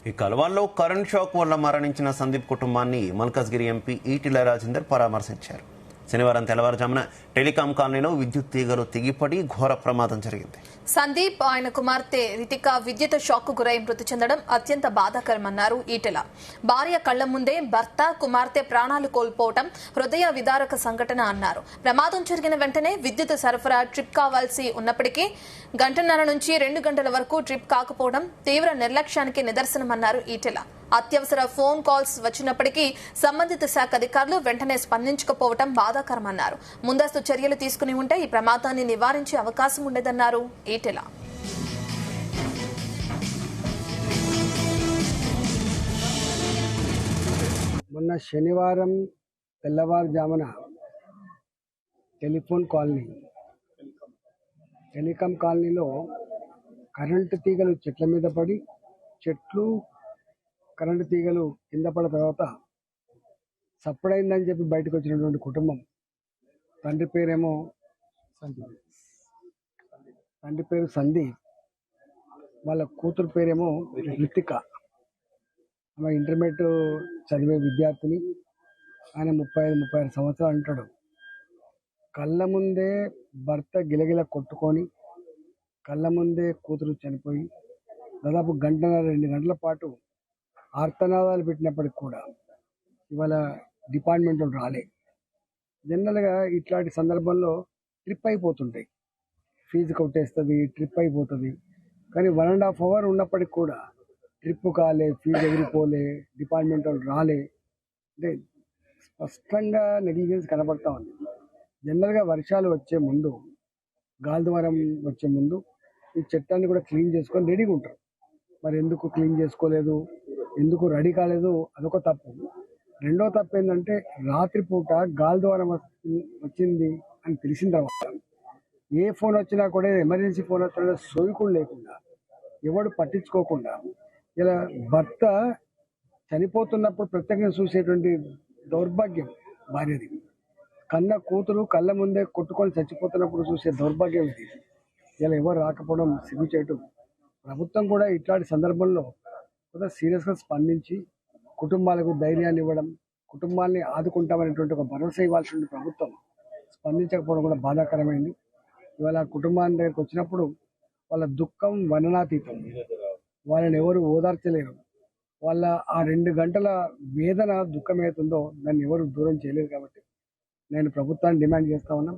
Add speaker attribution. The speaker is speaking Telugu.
Speaker 1: ఈ కలవాల్లో కరెంట్ షాక్ వల్ల మరణించిన సందీప్ కుటుంబాన్ని మల్కాజ్గిరి ఎంపీ ఈటెల రాజేందర్ పరామర్శించారు. శనివారం తెల్లవారుజామున టెలికాం కాలనీలో విద్యుత్ తీగలు తెగిపడి ఘోర ప్రమాదం జరిగింది.
Speaker 2: సందీప్, ఆయన కుమార్తె రితిక విద్యుత్ షాక్ గురై మృతి చెందడం అత్యంత బాధాకరమన్నారు ఈటెల. భార్య కళ్ల ముందే భర్త, కుమార్తె ప్రాణాలు కోల్పోవడం హృదయ విదారక సంఘటన అన్నారు. ప్రమాదం జరిగిన వెంటనే విద్యుత్ సరఫరా ట్రిప్ కావాల్సి ఉన్నప్పటికీ గంటన్నర నుంచి 2 గంటల వరకు ట్రిప్ కాకపోవడం తీవ్ర నిర్లక్ష్యానికి నిదర్శనమన్నారు ఈటెల. అత్యవసర ఫోన్ కాల్స్ వచ్చినప్పటికీ సంబంధిత శాఖ అధికారులు వెంటనే స్పందించకపోవడం బాధాకరమన్నారు. ముందస్తు చర్యలు తీసుకుని ఉంటే ఈ ప్రమాదాన్ని నివారించే అవకాశం ఉండేదన్నారు ఈటెల.
Speaker 3: మొన్న శనివారం తెల్లవారుజామున టెలికాం కాలనీలో కరెంటు తీగలు చెట్ల మీద పడి కరెంటు తీగలు కింద పడిన తర్వాత సప్పుడైందని చెప్పి బయటకు వచ్చినటువంటి కుటుంబం, తండ్రి పేరు సందీప్, వాళ్ళ కూతురు పేరేమో రితిక. ఆమె ఇంటర్మీడియట్ చదివే విద్యార్థిని. ఆయన 35-36 సంవత్సరాలు అంటాడు. కళ్ళ ముందే భర్త గిలగిల కొట్టుకొని, కళ్ళ ముందే కూతురు చనిపోయి దాదాపు 1.5-2 గంటల పాటు ఆర్తనాదాలు పెట్టినప్పటికి కూడా ఇవాళ డిపార్ట్మెంట్ రాలే. జనరల్గా ఇట్లాంటి సందర్భంలో ట్రిప్ అయిపోతుంటాయి, ఫీజు కొట్టేస్తుంది, ట్రిప్ అయిపోతుంది. కానీ 1.5 అవర్ ఉన్నప్పటికి కూడా ట్రిప్ కాలే, ఫీజు ఎగిరిపోలే, డిపార్ట్మెంట్ రాలే. అంటే స్పష్టంగా నెగ్లిజెన్స్ కనబడతా ఉంది. జనరల్గా వర్షాలు వచ్చే ముందు, గాలిద్వారం వచ్చే ముందు ఈ చట్టాన్ని కూడా క్లీన్ చేసుకొని రెడీగా ఉంటారు. మరి ఎందుకు క్లీన్ చేసుకోలేదు, ఎందుకు రెడీ కాలేదు, అదొక తప్పు. రెండో తప్పు ఏంటంటే రాత్రిపూట గాలిద్వారం వచ్చింది అని తెలిసిన తర్వాత ఏ ఫోన్ వచ్చినా కూడా, ఎమర్జెన్సీ ఫోన్ వచ్చినా సోయకుడు లేకుండా, ఎవడు పట్టించుకోకుండా, ఇలా భర్త చనిపోతున్నప్పుడు ప్రత్యేకంగా చూసేటువంటి దౌర్భాగ్యం భార్యది. కన్న కూతురు కళ్ళ ముందే కొట్టుకొని చచ్చిపోతున్నప్పుడు చూసే దౌర్భాగ్యం ఇది. ఇలా ఎవరు రాకపోవడం సిగ్గుచేటు. ప్రభుత్వం కూడా ఇట్లాంటి సందర్భంలో కూడా సీరియస్గా స్పందించి కుటుంబాలకు ధైర్యాన్ని ఇవ్వడం, కుటుంబాన్ని ఆదుకుంటామనేటువంటి ఒక భరోసా ఇవ్వాల్సిన ప్రభుత్వం స్పందించకపోవడం కూడా బాధాకరమైంది. ఇవాళ కుటుంబాన్ని దగ్గరికి వచ్చినప్పుడు వాళ్ళ దుఃఖం వర్ణనాతీతం. వాళ్ళని ఎవరు ఓదార్చలేరు. వాళ్ళ ఆ 2 గంటల వేదన, దుఃఖం ఏతుందో దాన్ని ఎవరు దూరం చేయలేరు. కాబట్టి నేను ప్రభుత్వాన్ని డిమాండ్ చేస్తా ఉన్నాం,